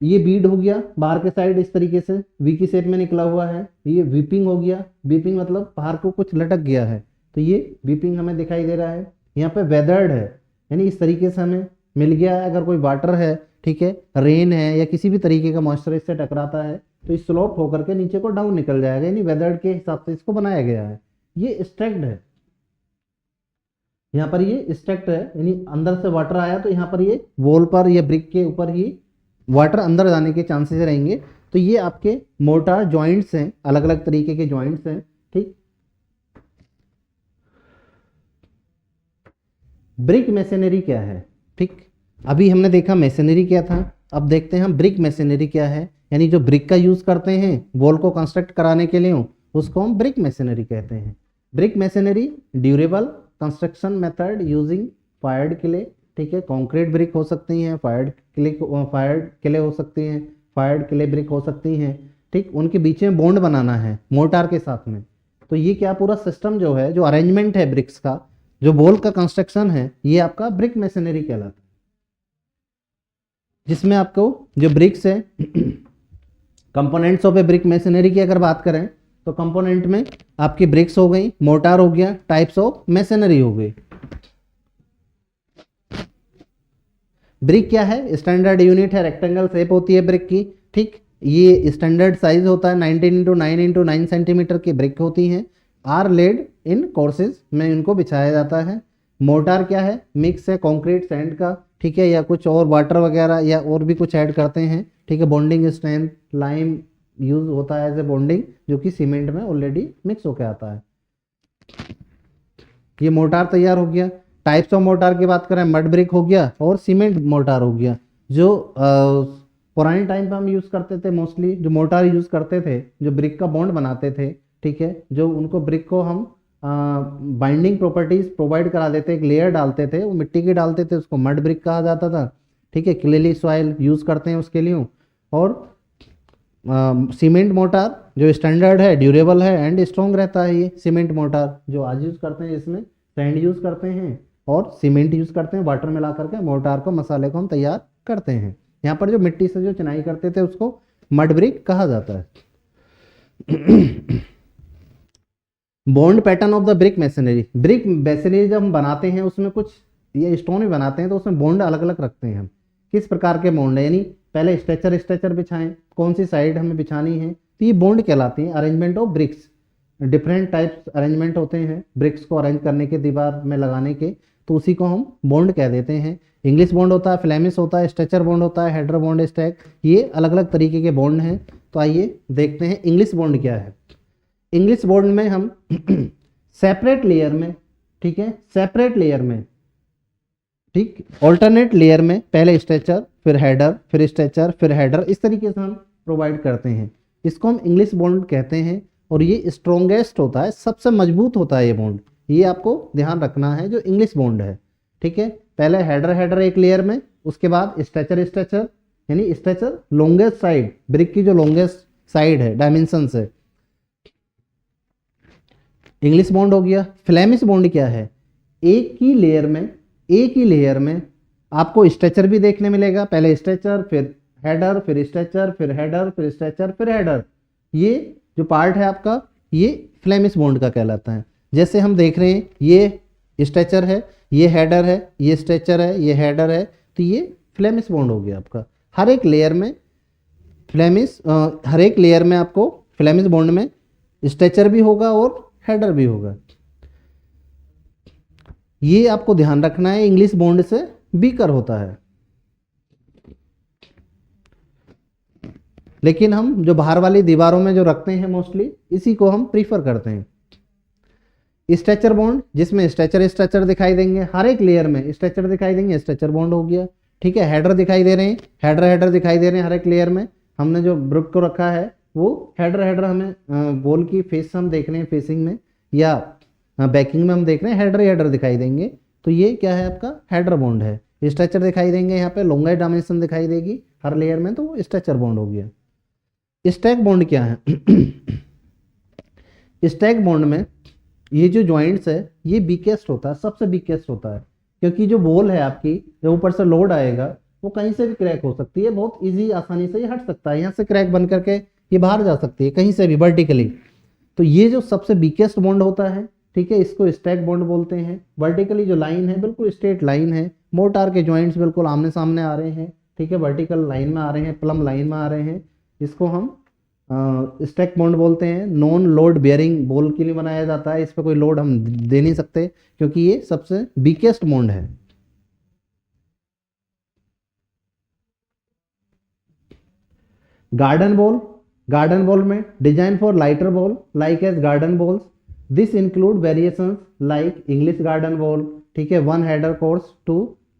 [SPEAKER 1] ये बीड हो गया बाहर के साइड इस तरीके से वी की शेप में निकला हुआ है। ये वीपिंग हो गया, वीपिंग मतलब बाहर को कुछ लटक गया है, तो ये वीपिंग हमें दिखाई दे रहा है। यहाँ पे वेदर्ड है, यानी इस तरीके से हमें मिल गया है। अगर कोई वाटर है, ठीक है, रेन है या किसी भी तरीके का मॉइस्चर इससे टकराता है तो इस स्लोप होकर के नीचे को डाउन निकल जाएगा, यानी वेदर्ड के हिसाब से इसको बनाया गया है। ये स्ट्रैक्ड है, यहाँ पर ये स्ट्रैक्ट है, यानी अंदर से वाटर आया तो यहाँ पर ये वॉल पर या ब्रिक के ऊपर ही वाटर अंदर जाने के चांसेस रहेंगे। तो ये आपके मोर्टार जॉइंट्स हैं, अलग अलग तरीके के जॉइंट्स हैं, ठीक। ब्रिक मैसनरी क्या है, ठीक। अभी हमने देखा मैसनरी क्या था, अब देखते हैं हम ब्रिक मैसनरी क्या है। यानी जो ब्रिक का यूज करते हैं वॉल को कंस्ट्रक्ट कराने के लिए, उसको हम ब्रिक मैसनरी कहते हैं। Brick masonry durable construction method using fired clay, ठीक है। कंक्रीट ब्रिक हो सकती हैं, फायर्ड क्ले हो सकती हैं, फायर्ड क्ले ब्रिक हो सकती हैं, ठीक। उनके बीच में बॉन्ड बनाना है मोर्टार के साथ में। तो ये क्या पूरा सिस्टम जो है, जो अरेंजमेंट है ब्रिक्स का, जो वॉल का कंस्ट्रक्शन है, ये आपका ब्रिक मैसनरी कहलाता है। जिसमें आपको जो ब्रिक्स है components of a brick masonry की अगर बात करें तो कंपोनेंट में आपकी ब्रिक्स हो गई, मोर्टार हो गया, टाइप्स ऑफ मैसनरी हो गई। ब्रिक क्या है, स्टैंडर्ड यूनिट है, रेक्टेंगल शेप होती है ब्रिक की, ठीक। ये स्टैंडर्ड साइज होता है 19 × 9 × 9 सेंटीमीटर की ब्रिक होती हैं। आर लेड इन कोर्सेज में इनको बिछाया जाता है। मोर्टार क्या है, मिक्स है कंक्रीट सैंड का, ठीक है, या कुछ और वाटर वगैरह या और भी कुछ ऐड करते हैं, ठीक है। बॉन्डिंग स्ट्रेंथ लाइम यूज होता है एज ए बॉन्डिंग, जो कि सीमेंट में ऑलरेडी मिक्स होकर आता है। ये मोर्टार तैयार हो गया। टाइप्स ऑफ मोर्टार की बात करें, मड ब्रिक हो गया और सीमेंट मोर्टार हो गया। जो पुराने टाइम पे हम यूज़ करते थे, मोस्टली जो मोर्टार यूज़ करते थे, जो ब्रिक का बॉन्ड बनाते थे, ठीक है, जो उनको ब्रिक को हम बाइंडिंग प्रॉपर्टीज प्रोवाइड करा देते, एक लेयर डालते थे, वो मिट्टी की डालते थे, उसको मड ब्रिक कहा जाता था, ठीक है। क्लेली सॉइल यूज़ करते हैं उसके लिए। और सीमेंट मोर्टार जो स्टैंडर्ड है, ड्यूरेबल है एंड स्ट्रॉन्ग रहता है। ये सीमेंट मोर्टार जो आज यूज़ करते हैं, इसमें सैंड यूज़ करते हैं और सीमेंट यूज़ करते हैं, वाटर मिला करके मोर्टार को, मसाले को हम तैयार करते हैं। यहाँ पर जो मिट्टी से जो चिनाई करते थे उसको मड ब्रिक कहा जाता है। Bond pattern of the brick masonry, brick masonry जब हम बनाते हैं उसमें कुछ ये स्टोन भी बनाते हैं तो उसमें बॉन्ड अलग अलग रखते हैं हम। किस प्रकार के बॉन्ड है, यानी पहले स्ट्रेचर बिछाएं, कौन सी साइड हमें बिछानी है, तो ये बॉन्ड कहलाती है। Arrangement of BRICS, different types arrangement होते हैं ब्रिक्स को अरेंज करने के, दीवार में लगाने के, तो उसी को हम बॉन्ड कह देते हैं। इंग्लिश बॉन्ड होता है, फ्लेमिश होता है, स्ट्रेचर बॉन्ड होता है, हेडर बॉन्ड, स्टैक, ये अलग अलग तरीके के बॉन्ड हैं। तो आइए देखते हैं इंग्लिश बॉन्ड क्या है। इंग्लिश बॉन्ड में हम सेपरेट लेयर में, ठीक है, सेपरेट लेयर में, ठीक, ऑल्टरनेट लेयर में पहले स्ट्रेचर फिर हेडर फिर स्ट्रेचर फिर हेडर, इस तरीके से हम प्रोवाइड करते हैं। इसको हम इंग्लिश बॉन्ड कहते हैं और ये स्ट्रॉन्गेस्ट होता है, सबसे मजबूत होता है ये बॉन्ड। ये आपको ध्यान रखना है जो इंग्लिश बॉन्ड है, ठीक है। पहले हेडर एक लेयर में, उसके बाद स्ट्रेचर यानी स्ट्रेचर लॉन्गेस्ट साइड, ब्रिक की जो लॉन्गेस्ट साइड है डायमेंशन से, इंग्लिश बॉन्ड हो गया। फ्लेमिश बॉन्ड क्या है, एक ही लेयर में आपको स्ट्रेचर भी देखने मिलेगा, पहले स्ट्रेचर फिर हेडर फिर स्ट्रेचर फिर हेडर फिर स्ट्रेचर फिर हेडर। ये जो पार्ट है आपका, ये फ्लेमिश बॉन्ड का कहलाता है। जैसे हम देख रहे हैं, ये स्ट्रेचर है, ये हेडर है, ये स्ट्रेचर है, ये हेडर है, तो ये फ्लेमिश बॉन्ड हो गया आपका। हर एक लेयर में आपको फ्लेमिश बॉन्ड में स्ट्रेचर भी होगा और हेडर भी होगा। ये आपको ध्यान रखना है, इंग्लिश बॉन्ड से वीकर होता है। लेकिन हम जो बाहर वाली दीवारों में जो रखते हैं मोस्टली, इसी को हम प्रीफर करते हैं। स्ट्रेचर बॉन्ड, जिसमें स्ट्रेचर दिखाई देंगे, हर एक लेयर में स्ट्रेचर दिखाई देंगे, स्ट्रेचर बॉन्ड हो गया, ठीक है। हेडर दिखाई दे रहे हैं, हेडर दिखाई दे रहे हैं हर एक लेयर में। हमने जो ब्रिक को रखा है वो हेडर हमें गोल की फेस हम देख रहे हैं, फेसिंग में या बैकिंग में हम देख रहे हैं, हेडर दिखाई देंगे। तो ये क्या है आपका हेडर बॉन्ड है। स्ट्रेचर दिखाई देंगे, यहाँ पे लॉन्गेस्ट डायमेंशन दिखाई देगी हर लेयर में, तो वो स्ट्रेचर बॉन्ड हो गया। स्टैक बॉन्ड क्या है स्टैक बॉन्ड में ये जो जॉइंट्स है ये वीकेस्ट होता है, सबसे वीकेस्ट होता है, क्योंकि जो वॉल है आपकी, जब ऊपर से लोड आएगा वो कहीं से भी क्रैक हो सकती है, बहुत इजी आसानी से ये हट सकता है, यहाँ से क्रैक बन करके ये बाहर जा सकती है कहीं से भी वर्टिकली। तो ये जो सबसे वीकेस्ट बॉन्ड होता है, ठीक है, इसको स्टैक बॉन्ड बोलते हैं। वर्टिकली जो लाइन है बिल्कुल स्ट्रेट लाइन है, मोर्टार के जॉइंट्स बिल्कुल आमने सामने आ रहे हैं, ठीक है, वर्टिकल लाइन में आ रहे हैं, प्लम लाइन में आ रहे हैं, इसको हम स्टैक बॉन्ड बोलते हैं। नॉन लोड बेयरिंग बॉल के लिए बनाया जाता है, इस पर कोई लोड हम दे नहीं सकते क्योंकि ये सबसे वीकेस्ट बॉन्ड है। गार्डन बॉल, गार्डन बॉल में design for lighter wall like as garden walls, this include variations like English garden wall, ठीक है, 1 header course to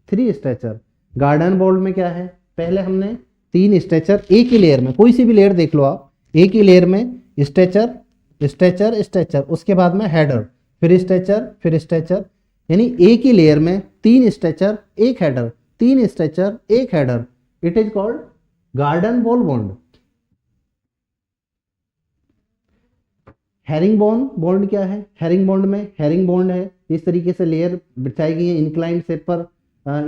[SPEAKER 1] 3 stretcher. Garden wall में क्या है, पहले हमने 3 स्ट्रेचर एक ही लेयर में, कोई सी भी लेयर देख लो आप, एक ही लेयर में स्ट्रेचर स्ट्रेचर स्ट्रेचर, उसके बाद में हेडर, फिर स्ट्रेचर फिर स्ट्रेचर, यानी एक ही लेयर में 3 stretcher 1 header, 3 stretcher 1 header, it is called garden ball bond. Herring bond, bond क्या है, हेरिंग बॉन्ड में हेरिंग बॉन्ड है, इस तरीके से लेयर बिछाई गई है, इंक्लाइंड शेप पर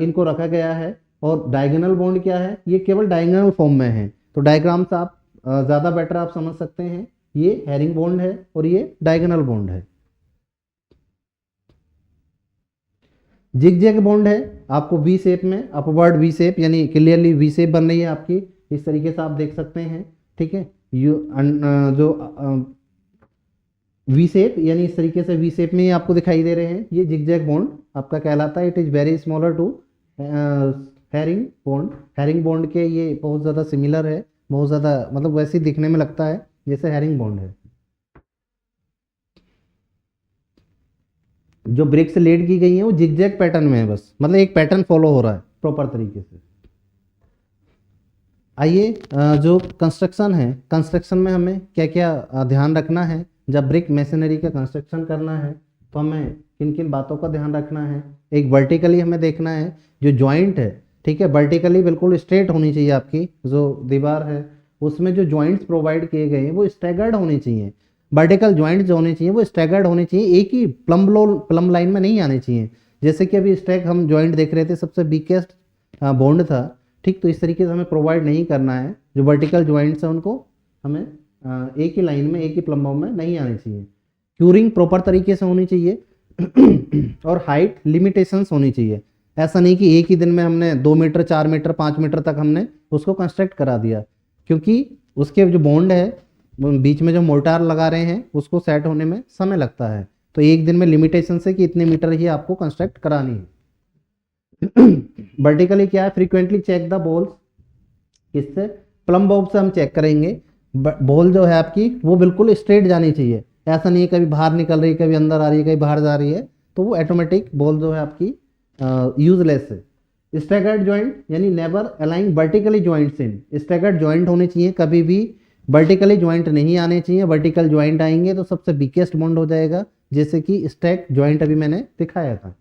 [SPEAKER 1] इनको रखा गया है। और डायगोनल बॉन्ड क्या है, ये केवल डायगोनल फॉर्म में है, तो डायग्राम से आप ज़्यादा बेटर आप समझ सकते हैं, ये हेरिंग बॉन्ड है और ये डायगोनल बॉन्ड है। जिग जैग बॉन्ड है, आपको वी शेप में, अपवर्ड वी शेप, यानी क्लियरली वी शेप बन रही है आपकी, इस तरीके से आप देख सकते हैं, ठीक है, जो वी शेप, यानी इस तरीके से वी शेप में ही आपको दिखाई दे रहे हैं, ये जिग जैग बॉन्ड आपका कहलाता है। It is very smaller to herring bond, herring bond के ये बहुत ज़्यादा सिमिलर है, बहुत ज़्यादा मतलब वैसे ही दिखने में लगता है जैसे हेरिंग बॉन्ड है। जो ब्रिक्स लेड की गई हैं वो जिगजैग पैटर्न में है, बस मतलब एक पैटर्न फॉलो हो रहा है प्रॉपर तरीके से। आइए जो कंस्ट्रक्शन है, कंस्ट्रक्शन में हमें क्या क्या ध्यान रखना है, जब ब्रिक मैसनरी का कंस्ट्रक्शन करना है तो हमें किन किन बातों का ध्यान रखना है। एक वर्टिकली हमें देखना है, जो जॉइंट है, ठीक है, वर्टिकली बिल्कुल स्ट्रेट होनी चाहिए, आपकी जो दीवार है उसमें जो जॉइंट्स प्रोवाइड किए गए हैं वो स्टैगर्ड होने चाहिए। वर्टिकल जॉइंट जो होने चाहिए वो स्टैगर्ड होने चाहिए, एक ही प्लम लाइन में नहीं आने चाहिए। जैसे कि अभी स्टैग हम जॉइंट देख रहे थे, सबसे वीकेस्ट बॉन्ड था, ठीक, तो इस तरीके से हमें प्रोवाइड नहीं करना है। जो वर्टिकल जॉइंट्स हैं उनको हमें एक ही लाइन में, एक ही प्लम में नहीं आने चाहिए। क्यूरिंग प्रॉपर तरीके से होनी चाहिए और हाइट लिमिटेशंस होनी चाहिए। ऐसा नहीं कि एक ही दिन में हमने 2 मीटर 4 मीटर 5 मीटर तक हमने उसको कंस्ट्रक्ट करा दिया, क्योंकि उसके जो बॉन्ड है बीच में जो मोर्टार लगा रहे हैं उसको सेट होने में समय लगता है, तो एक दिन में लिमिटेशन से कि इतने मीटर ही आपको कंस्ट्रक्ट करानी है। वर्टिकली क्या है, फ्रीक्वेंटली चेक द बॉल्स, किससे, प्लम बॉब से हम चेक करेंगे। बॉल जो है आपकी वो बिल्कुल स्ट्रेट जानी चाहिए, ऐसा नहीं है कभी बाहर निकल रही है, कभी अंदर आ रही है, कभी बाहर जा रही है, तो वो ऑटोमेटिक बॉल जो है आपकी यूजलेस है। स्टैगर्ड जॉइंट यानी never aligning vertically joints in, staggered joint होने चाहिए, कभी भी वर्टिकली जॉइंट नहीं आने चाहिए। वर्टिकल जॉइंट आएंगे तो सबसे वीकेस्ट बॉन्ड हो जाएगा, जैसे कि स्टैक जॉइंट अभी मैंने दिखाया था।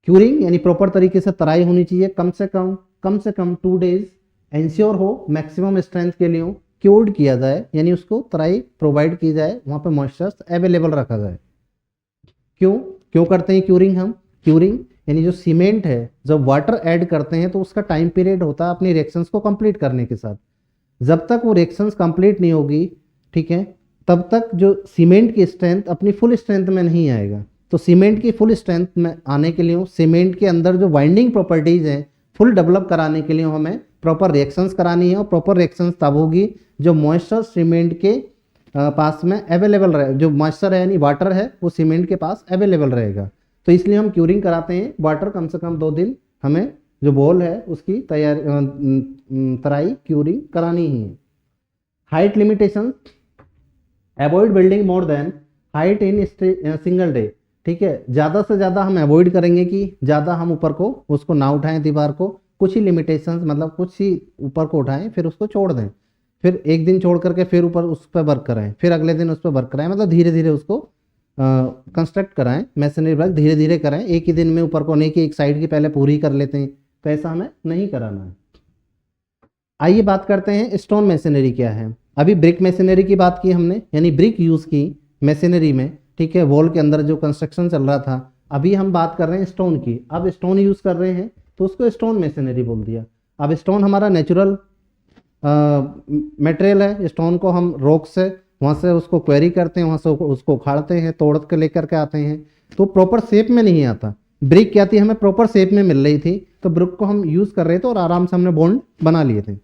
[SPEAKER 1] क्यूरिंग यानी प्रॉपर तरीके से तराई होनी चाहिए, कम से कम 2 डेज एंश्योर हो मैक्सिमम स्ट्रेंथ के लिए क्योर्ड किया जाए, यानी उसको तराई प्रोवाइड की जाए, वहाँ पे मॉइस्चर अवेलेबल रखा जाए। क्यों करते हैं क्यूरिंग हम, क्यूरिंग यानी जो सीमेंट है जब वाटर ऐड करते हैं तो उसका टाइम पीरियड होता है अपनी रिएक्शंस को कंप्लीट करने के साथ। जब तक वो रिएक्शंस कंप्लीट नहीं होगी, ठीक है, तब तक जो सीमेंट की स्ट्रेंथ अपनी फुल स्ट्रेंथ में नहीं आएगा। तो सीमेंट की फुल स्ट्रेंथ में आने के लिए सीमेंट के अंदर जो बाइंडिंग प्रॉपर्टीज हैं फुल डेवलप कराने के लिए हमें प्रॉपर रिएक्शंस करानी है, और प्रॉपर रिएक्शंस तब होगी जो मॉइस्चर सीमेंट के पास में अवेलेबल रहे, जो मॉइस्चर है यानी वाटर है वो सीमेंट के पास अवेलेबल रहेगा। तो इसलिए हम क्यूरिंग कराते हैं, वाटर कम से कम 2 दिन हमें जो बॉल है उसकी तराई क्यूरिंग करानी ही है। Height limitation, avoid building more than height in single day, ठीक है, ज़्यादा से ज़्यादा हम अवॉइड करेंगे कि ज़्यादा हम ऊपर को उसको ना उठाएं दीवार को, कुछ ही लिमिटेशंस मतलब कुछ ही ऊपर को उठाएं फिर उसको छोड़ दें, फिर एक दिन छोड़ करके फिर ऊपर उस पर वर्क कराएं, फिर अगले दिन उस पर वर्क कराएं, मतलब धीरे धीरे उसको कंस्ट्रक्ट कराएं, मैसनरी वर्क धीरे धीरे कराएं, एक ही दिन में ऊपर को नहीं कि एक साइड की पहले पूरी कर लेते हैं, तो ऐसा हमें नहीं कराना है। आइए बात करते हैं स्टोन मैसनरी क्या है। अभी ब्रिक मैसनरी की बात की हमने, यानी ब्रिक यूज़ की मैसनरी में, ठीक है, वॉल के अंदर जो कंस्ट्रक्शन चल रहा था। अभी हम बात कर रहे हैं स्टोन की, अब स्टोन यूज़ कर रहे हैं तो उसको स्टोन मैसनरी बोल दिया। अब स्टोन हमारा नेचुरल मटेरियल है, स्टोन को हम रॉक से वहाँ से उसको क्वेरी करते हैं, वहाँ से उसको उखाड़ते हैं, तोड़ के लेकर के आते हैं, तो प्रॉपर शेप में नहीं आता। ब्रिक क्या थी, हमें प्रॉपर शेप में मिल रही थी, तो ब्रिक को हम यूज़ कर रहे थे और आराम से हमने बॉन्ड बना लिए थे।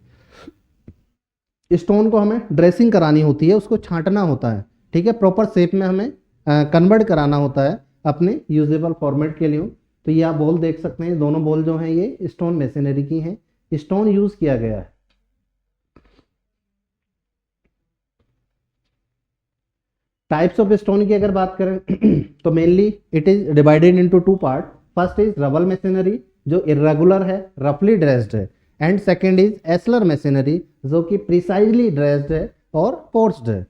[SPEAKER 1] स्टोन को हमें ड्रेसिंग करानी होती है, उसको छांटना होता है, ठीक है, प्रॉपर शेप में हमें कन्वर्ट कराना होता है अपने यूजेबल फॉर्मेट के लिए। तो ये आप बॉल देख सकते हैं, दोनों बॉल जो हैं ये स्टोन मैसनरी की हैं, स्टोन यूज़ किया गया है। टाइप्स ऑफ स्टोन की अगर बात करें तो mainly it is divided into two part. First is rubble masonry जो इरेगुलर है, रफली ड्रेस्ड है, and second is ashlar masonry जो कि प्रिसाइजली ड्रेस्ड है और कोर्स्ड है।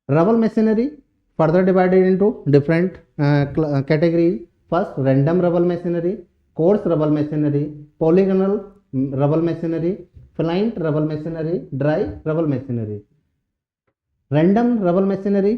[SPEAKER 1] Rubble masonry further divided into different categories. First random rubble masonry, course rubble masonry, polygonal rubble masonry, flint rubble masonry, dry rubble masonry. Random rubble masonry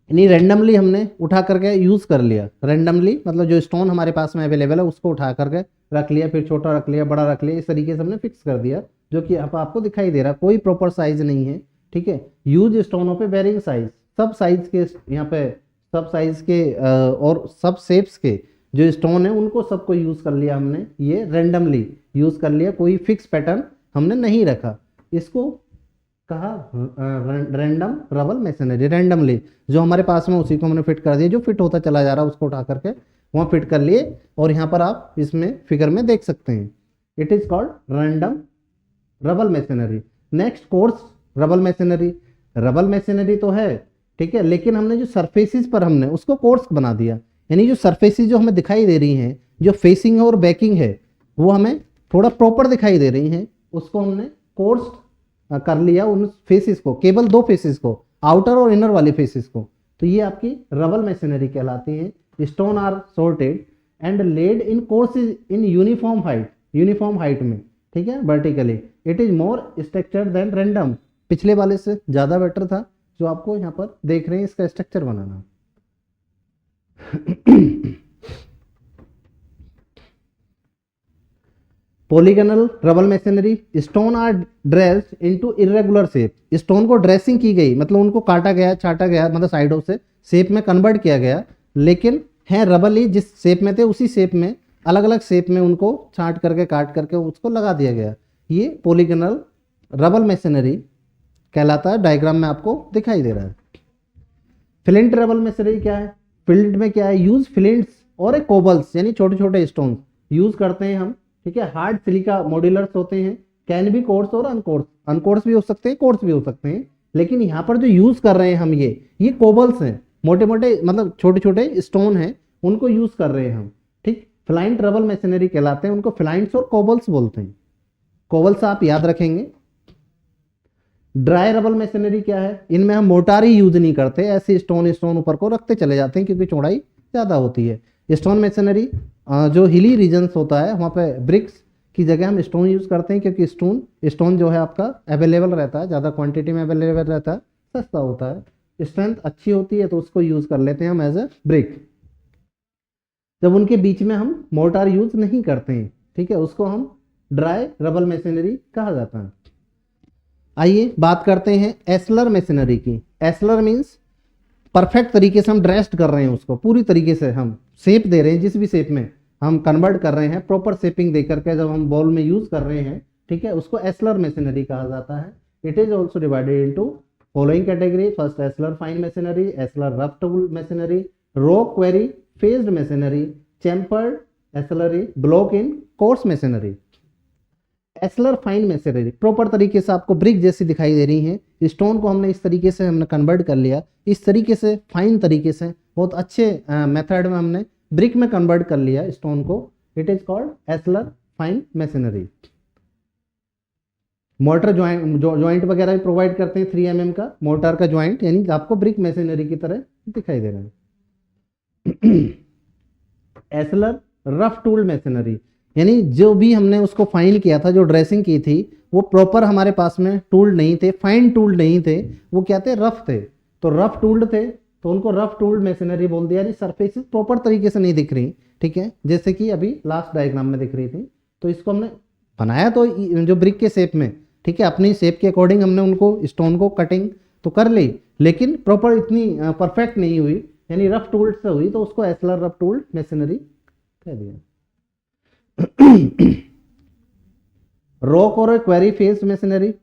[SPEAKER 1] यानी randomly हमने उठा करके use कर लिया। Randomly मतलब जो स्टोन हमारे पास में अवेलेबल है उसको उठा करके रख लिया, फिर छोटा रख लिया, बड़ा रख लिया, इस तरीके से हमने फिक्स कर दिया, जो कि अब आपको दिखाई दे रहा, कोई प्रॉपर साइज नहीं है, ठीक है। यूज स्टोनों पे वेरिंग साइज, सब साइज के यहाँ पे सब साइज के और सब शेप्स के जो स्टोन है उनको सबको यूज़ कर लिया हमने, ये रैंडमली यूज़ कर लिया, कोई फिक्स पैटर्न हमने नहीं रखा। इसको कहा रैंडम रबल मैसनरी। रैंडमली जो हमारे पास में उसी को हमने फिट कर दिया, जो फिट होता चला जा रहा है उसको उठा करके वहाँ फिट कर लिए, और यहाँ पर आप इसमें फिगर में देख सकते हैं, it is called random rubble masonry. Next course rubble masonry. Rubble masonry तो है, ठीक है, लेकिन हमने जो सरफेसिस पर हमने उसको कोर्स बना दिया, यानी जो सरफेसिस जो हमें दिखाई दे रही हैं, जो फेसिंग है और बैकिंग है वो हमें थोड़ा प्रॉपर दिखाई दे रही हैं, उसको हमने कोर्स कर लिया, उन फेसिस को, केवल दो फेसिस को, आउटर और इनर वाली फेसिस को। तो ये आपकी रबल मैसनरी कहलाती है। Stone are sorted and laid in courses in uniform height में, ठीक है, vertically. It is more structured than random, पिछले वाले से ज़्यादा बेटर था, जो आपको यहाँ पर देख रहे हैं इसका स्ट्रक्चर बनाना। Polygonal rubble masonry, stone are dressed into irregular shape. Stone को ड्रेसिंग की गई, मतलब उनको काटा गया, छाटा गया, मतलब साइडों से शेप में कन्वर्ट किया गया, लेकिन है रबल ही, जिस शेप में थे उसी शेप में, अलग अलग शेप में उनको छाट करके काट करके उसको लगा दिया गया। ये पॉलीगोनल रबल मैसनरी कहलाता है, डायग्राम में आपको दिखाई दे रहा है। फ्लिंट रबल मैसनरी क्या है? फ्लिंट में क्या है, यूज फ्लिंट्स और कोबल्स, यानी छोटे छोटे स्टोन यूज करते हैं हम, ठीक है। हार्ड सिलिका मॉड्यूलर्स होते हैं, कैन भी कोर्स और अनकोर्स भी हो सकते हैं, कोर्स भी हो सकते हैं, लेकिन यहाँ पर जो यूज कर रहे हैं हम ये कोबल्स हैं, मोटे मोटे मतलब छोटे छोटे स्टोन हैं, उनको यूज कर रहे हैं हम, ठीक। फ्लाइंट रबल मैसनरी कहलाते हैं, उनको फ्लाइंट्स और कोबल्स बोलते हैं। कोबल्स आप याद रखेंगे। ड्राई रबल मैसनरी क्या है, इनमें हम मोटार ही यूज नहीं करते, ऐसे स्टोन ऊपर को रखते चले जाते हैं क्योंकि चौड़ाई ज़्यादा होती है। स्टोन मैसनरी जो हिली रीजन्स होता है वहाँ पे ब्रिक्स की जगह हम स्टोन यूज़ करते हैं, क्योंकि स्टोन जो है आपका अवेलेबल रहता है, ज़्यादा क्वांटिटी में अवेलेबल रहता है, सस्ता होता है, स्ट्रेंथ अच्छी होती है, तो उसको यूज़ कर लेते हैं हम एज ए ब्रिक। जब उनके बीच में हम मोर्टार यूज़ नहीं करते हैं, ठीक है, उसको हम ड्राई रबल मैसनरी कहा जाता है। आइए बात करते हैं एस्लर मैसनरी की। एस्लर मीन्स परफेक्ट तरीके से हम ड्रेस्ड कर रहे हैं उसको, पूरी तरीके से हम शेप दे रहे हैं, जिस भी शेप में हम कन्वर्ट कर रहे हैं, प्रॉपर शेपिंग दे करके जब हम बॉल में यूज कर रहे हैं, ठीक है, उसको एस्लर मैसनरी कहा जाता है। It is also divided into following category. First ashlar fine masonry, ashlar rough tool masonry, rock quarry faced masonry, chamfered ashlar, block in course masonry. Ashlar fine masonry proper तरीके से आपको ब्रिक जैसी दिखाई दे रही है, स्टोन को हमने इस तरीके से हमने कन्वर्ट कर लिया, इस तरीके से फाइन तरीके से बहुत अच्छे मेथड में हमने ब्रिक में कन्वर्ट कर लिया स्टोन को। It is called ashlar fine masonry. Mortar joint वगैरह भी प्रोवाइड करते हैं, 3 mm का मोर्टार का ज्वाइंट, यानी आपको ब्रिक मैसनरी की तरह दिखाई दे रहा है। एस्लर रफ टूल मैसनरी, यानी जो भी हमने उसको फाइन किया था, जो ड्रेसिंग की थी, वो प्रॉपर हमारे पास में टूल नहीं थे, फाइन टूल नहीं थे, वो क्या थे, रफ थे। तो रफ टूल्ड थे तो उनको रफ टूल्ड मेशनरी बोल दिया, यानी सरफेसेस प्रॉपर तरीके से नहीं दिख रही, ठीक है, जैसे कि अभी लास्ट डायग्राम में दिख रही थी। तो इसको हमने बनाया तो जो ब्रिक के शेप में, ठीक है, अपनी शेप के अकॉर्डिंग हमने उनको स्टोन को कटिंग तो कर ली, लेकिन प्रॉपर इतनी परफेक्ट नहीं हुई, यानी रफ टूल्ड से हुई, तो उसको एस्लर रफ टूल्ड मेशनरी कह दिया। रॉक और क्वेरी फेस मेशनरी,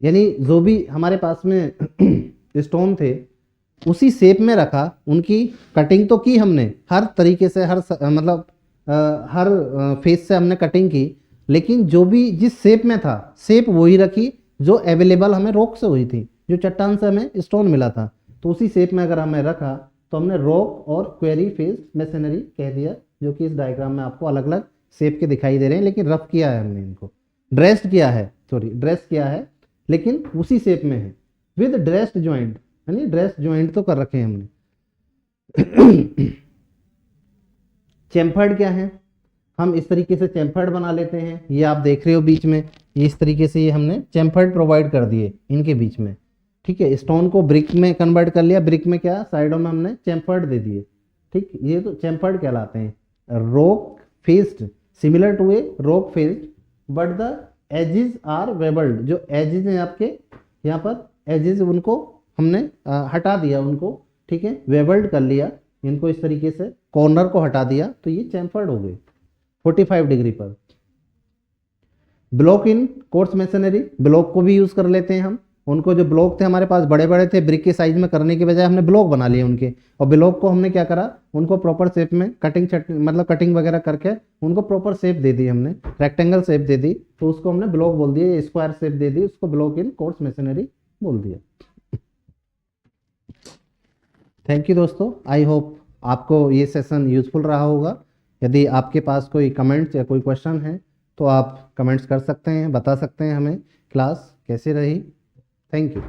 [SPEAKER 1] यानी जो भी हमारे पास में स्टोन थे उसी शेप में रखा, उनकी कटिंग तो की हमने हर तरीके से, मतलब हर फेस से हमने कटिंग की, लेकिन जो भी जिस शेप में था शेप वही रखी जो अवेलेबल हमें रॉक से हुई थी, जो चट्टान से हमें स्टोन मिला था, तो उसी शेप में अगर हमें रखा तो हमने रॉक और क्वेरी फेस मेशनरी कह दिया, जो कि इस डायग्राम में आपको अलग अलग शेप के दिखाई दे रहे हैं, लेकिन रफ किया है हमने इनको, ड्रेस्ड किया है, ड्रेस किया है, लेकिन उसी शेप में है विद ड्रेस्ड ज्वाइंट, यानी ड्रेस्ड ज्वाइंट तो कर रखे हैं हमने। चैम्फर्ड क्या है, हम इस तरीके से चैम्फर्ड बना लेते हैं, ये आप देख रहे हो बीच में, ये इस तरीके से ये हमने चैम्फर्ड प्रोवाइड कर दिए इनके बीच में, ठीक है, स्टोन को ब्रिक में कन्वर्ट कर लिया, ब्रिक में क्या साइडों में हमने चैम्फर्ड दे दिए, ठीक, ये तो चैम्फर्ड कहलाते हैं। Rock faced similar to a rock faced but the edges are bevelled, जो एजेस हैं आपके यहाँ पर एजेस, उनको हमने हटा दिया उनको, ठीक है, वेबल्ड कर लिया इनको, इस तरीके से कॉर्नर को हटा दिया, तो ये चैम्फर्ड हो गए 45 डिग्री पर। Block in course masonry, block को भी यूज कर लेते हैं हम, उनको जो ब्लॉक थे हमारे पास बड़े बड़े थे, ब्रिक के साइज में करने के बजाय हमने ब्लॉक बना लिए उनके, और ब्लॉक को हमने क्या करा, उनको प्रॉपर शेप में मतलब कटिंग वगैरह करके उनको प्रॉपर शेप दे दी हमने, रेक्टेंगल शेप दे दी, तो उसको हमने ब्लॉक बोल दिया, स्क्वायर शेप दे दी, उसको ब्लॉक इन कोर्स मेशनरी बोल दिया। थैंक यू दोस्तों, आई होप आपको ये सेशन यूजफुल रहा होगा। यदि आपके पास कोई कमेंट्स या कोई क्वेश्चन है तो आप कमेंट्स कर सकते हैं, बता सकते हैं हमें क्लास कैसे रही। Thank you.